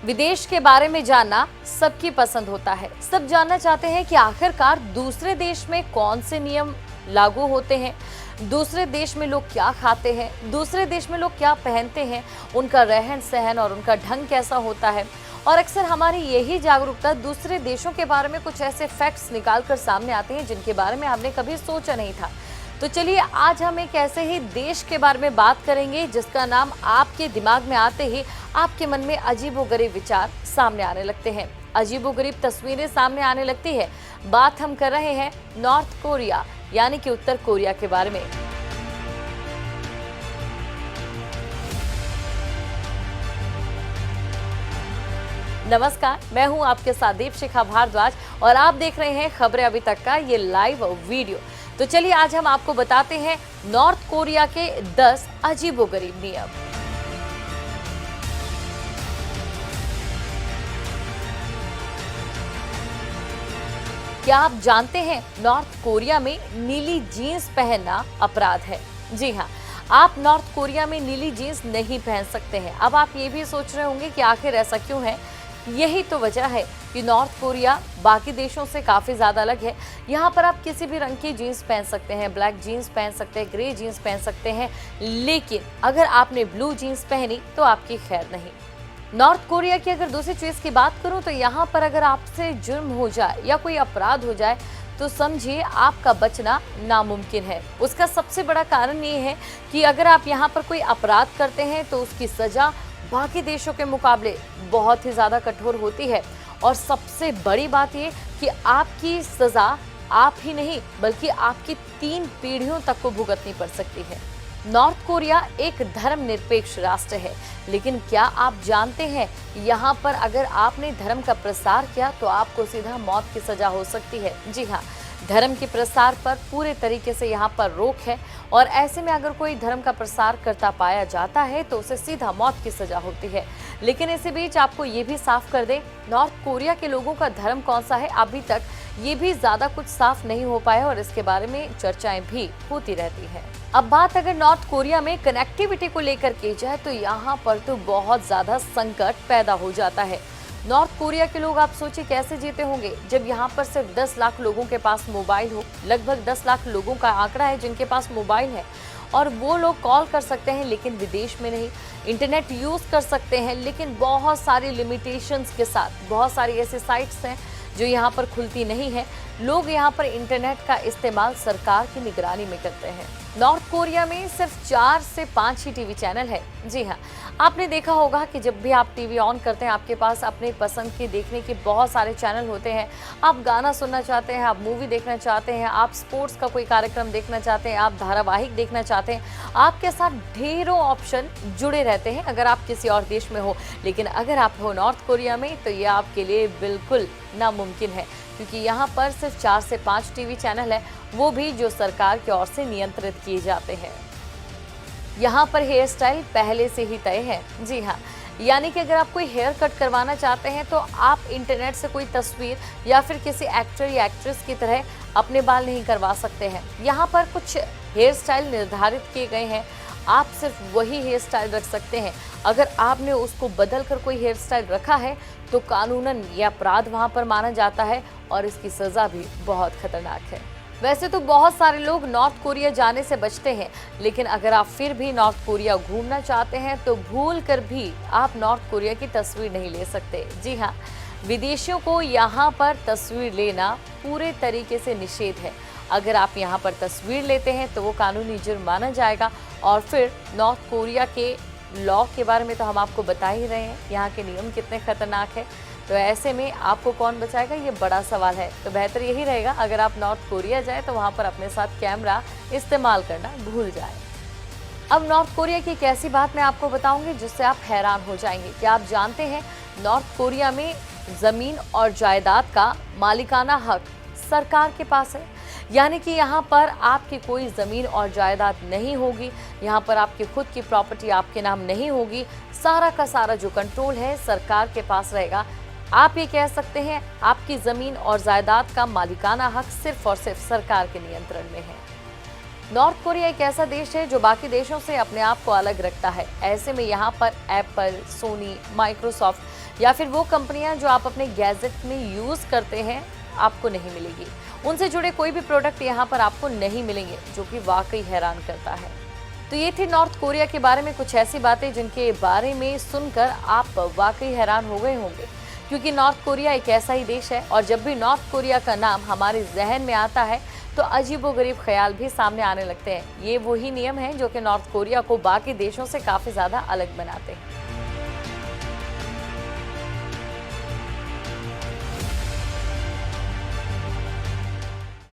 विदेश के बारे में जानना सबकी पसंद होता है। सब जानना चाहते हैं कि आखिरकार दूसरे देश में कौन से नियम लागू होते हैं, दूसरे देश में लोग क्या खाते हैं, दूसरे देश में लोग क्या पहनते हैं, उनका रहन सहन और उनका ढंग कैसा होता है। और अक्सर हमारी यही जागरूकता दूसरे देशों के बारे में कुछ ऐसे फैक्ट्स निकाल कर सामने आते हैं जिनके बारे में हमने कभी सोचा नहीं था। तो चलिए आज हम एक ऐसे ही देश के बारे में बात करेंगे जिसका नाम आपके दिमाग में आते ही आपके मन में अजीबोगरीब विचार सामने आने लगते हैं, अजीबोगरीब तस्वीरें सामने आने लगती है। बात हम कर रहे हैं नॉर्थ कोरिया यानी कि उत्तर कोरिया के बारे में। नमस्कार, मैं हूं आपके साथ दीपशिखा भारद्वाज और आप देख रहे हैं खबरें अभी तक का ये लाइव वीडियो। तो चलिए आज हम आपको बताते हैं नॉर्थ कोरिया के 10 अजीबोगरीब नियम। क्या आप जानते हैं नॉर्थ कोरिया में नीली जीन्स पहनना अपराध है? जी हाँ, आप नॉर्थ कोरिया में नीली जीन्स नहीं पहन सकते हैं। अब आप ये भी सोच रहे होंगे कि आखिर ऐसा क्यों है। यही तो वजह है कि नॉर्थ कोरिया बाकी देशों से काफ़ी ज़्यादा अलग है। यहाँ पर आप किसी भी रंग की जीन्स पहन सकते हैं, ब्लैक जीन्स पहन सकते हैं, ग्रे जीन्स पहन सकते हैं, लेकिन अगर आपने ब्लू जीन्स पहनी तो आपकी खैर नहीं। नॉर्थ कोरिया की अगर दूसरी चीज़ की बात करूँ तो यहाँ पर अगर आपसे जुर्म हो जाए या कोई अपराध हो जाए तो समझिए आपका बचना नामुमकिन है। उसका सबसे बड़ा कारण ये है कि अगर आप यहाँ पर कोई अपराध करते हैं तो उसकी सज़ा बाकी देशों के मुकाबले बहुत ही ज़्यादा कठोर होती है। और सबसे बड़ी बात ये कि आपकी सज़ा आप ही नहीं बल्कि आपकी 3 पीढ़ियों तक को भुगतनी पड़ सकती है। नॉर्थ कोरिया एक धर्मनिरपेक्ष राष्ट्र है, लेकिन क्या आप जानते हैं यहाँ पर अगर आपने धर्म का प्रसार किया तो आपको सीधा मौत की सज़ा हो सकती है। जी हाँ, धर्म के प्रसार पर पूरे तरीके से यहाँ पर रोक है और ऐसे में अगर कोई धर्म का प्रसार करता पाया जाता है तो उसे सीधा मौत की सजा होती है। लेकिन इसी बीच आपको ये भी साफ कर दें, नॉर्थ कोरिया के लोगों का धर्म कौन सा है अभी तक ये भी ज़्यादा कुछ साफ नहीं हो पाया और इसके बारे में चर्चाएं भी होती रहती है। अब बात अगर नॉर्थ कोरिया में कनेक्टिविटी को लेकर की जाए तो यहाँ पर तो बहुत ज़्यादा संकट पैदा हो जाता है। नॉर्थ कोरिया के लोग आप सोचिए कैसे जीते होंगे जब यहाँ पर सिर्फ 10 लाख लोगों के पास मोबाइल हो। लगभग 10 लाख लोगों का आंकड़ा है जिनके पास मोबाइल है और वो लोग कॉल कर सकते हैं लेकिन विदेश में नहीं, इंटरनेट यूज़ कर सकते हैं लेकिन बहुत सारी लिमिटेशंस के साथ। बहुत सारी ऐसी साइट्स हैं जो यहाँ पर खुलती नहीं है। लोग यहाँ पर इंटरनेट का इस्तेमाल सरकार की निगरानी में करते हैं। नॉर्थ कोरिया में सिर्फ 4 से 5 ही टीवी चैनल है। जी हाँ, आपने देखा होगा कि जब भी आप टीवी ऑन करते हैं आपके पास अपने पसंद के देखने के बहुत सारे चैनल होते हैं। आप गाना सुनना चाहते हैं, आप मूवी देखना चाहते हैं, आप स्पोर्ट्स का कोई कार्यक्रम देखना चाहते हैं, आप धारावाहिक देखना चाहते हैं, आपके साथ ढेरों ऑप्शन जुड़े रहते हैं अगर आप किसी और देश में हो। लेकिन अगर आप हो नॉर्थ कोरिया में तो ये आपके लिए बिल्कुल नामुमकिन है क्योंकि यहाँ पर सिर्फ 4 से 5 टीवी चैनल है, वो भी जो सरकार की ओर से नियंत्रित किए जाते हैं। यहाँ पर हेयर स्टाइल पहले से ही तय है। जी हाँ, यानी कि अगर आप कोई हेयर कट करवाना चाहते हैं तो आप इंटरनेट से कोई तस्वीर या फिर किसी एक्टर या एक्ट्रेस की तरह अपने बाल नहीं करवा सकते हैं। यहाँ पर कुछ हेयर स्टाइल निर्धारित किए गए हैं, आप सिर्फ वही हेयर स्टाइल रख सकते हैं। अगर आपने उसको बदल कर कोई हेयर स्टाइल रखा है तो कानूनन ये अपराध वहाँ पर माना जाता है और इसकी सज़ा भी बहुत खतरनाक है। वैसे तो बहुत सारे लोग नॉर्थ कोरिया जाने से बचते हैं, लेकिन अगर आप फिर भी नॉर्थ कोरिया घूमना चाहते हैं तो भूल कर भी आप नॉर्थ कोरिया की तस्वीर नहीं ले सकते। जी हाँ, विदेशियों को यहाँ पर तस्वीर लेना पूरे तरीके से निषेध है। अगर आप यहाँ पर तस्वीर लेते हैं तो वो कानूनी जुर्म माना जाएगा। और फिर नॉर्थ कोरिया के लॉ के बारे में तो हम आपको बता ही रहे हैं, यहाँ के नियम कितने खतरनाक है। तो ऐसे में आपको कौन बचाएगा ये बड़ा सवाल है। तो बेहतर यही रहेगा अगर आप नॉर्थ कोरिया जाए तो वहाँ पर अपने साथ कैमरा इस्तेमाल करना भूल जाए। अब नॉर्थ कोरिया की एक ऐसी बात मैं आपको बताऊंगी जिससे आप हैरान हो जाएंगे। क्या आप जानते हैं नॉर्थ कोरिया में ज़मीन और जायदाद का मालिकाना हक सरकार के पास है। यानी कि यहाँ पर आपकी कोई ज़मीन और जायदाद नहीं होगी, यहाँ पर आपकी खुद की प्रॉपर्टी आपके नाम नहीं होगी। सारा का सारा जो कंट्रोल है सरकार के पास रहेगा। आप ये कह सकते हैं आपकी ज़मीन और जायदाद का मालिकाना हक सिर्फ और सिर्फ सरकार के नियंत्रण में है। नॉर्थ कोरिया एक ऐसा देश है जो बाकी देशों से अपने आप को अलग रखता है। ऐसे में यहाँ पर एप्पल, सोनी, माइक्रोसॉफ्ट या फिर वो कंपनियां जो आप अपने गैजेट में यूज़ करते हैं आपको नहीं मिलेगी। उनसे जुड़े कोई भी प्रोडक्ट यहाँ पर आपको नहीं मिलेंगे, जो कि वाकई हैरान करता है। तो ये थी नॉर्थ कोरिया के बारे में कुछ ऐसी बातें जिनके बारे में सुनकर आप वाकई हैरान हो गए होंगे, क्योंकि नॉर्थ कोरिया एक ऐसा ही देश है और जब भी नॉर्थ कोरिया का नाम हमारे जहन में आता है तो अजीबोगरीब ख्याल भी सामने आने लगते हैं। ये वही नियम हैं जो कि नॉर्थ कोरिया को बाकी देशों से काफ़ी ज़्यादा अलग बनाते हैं।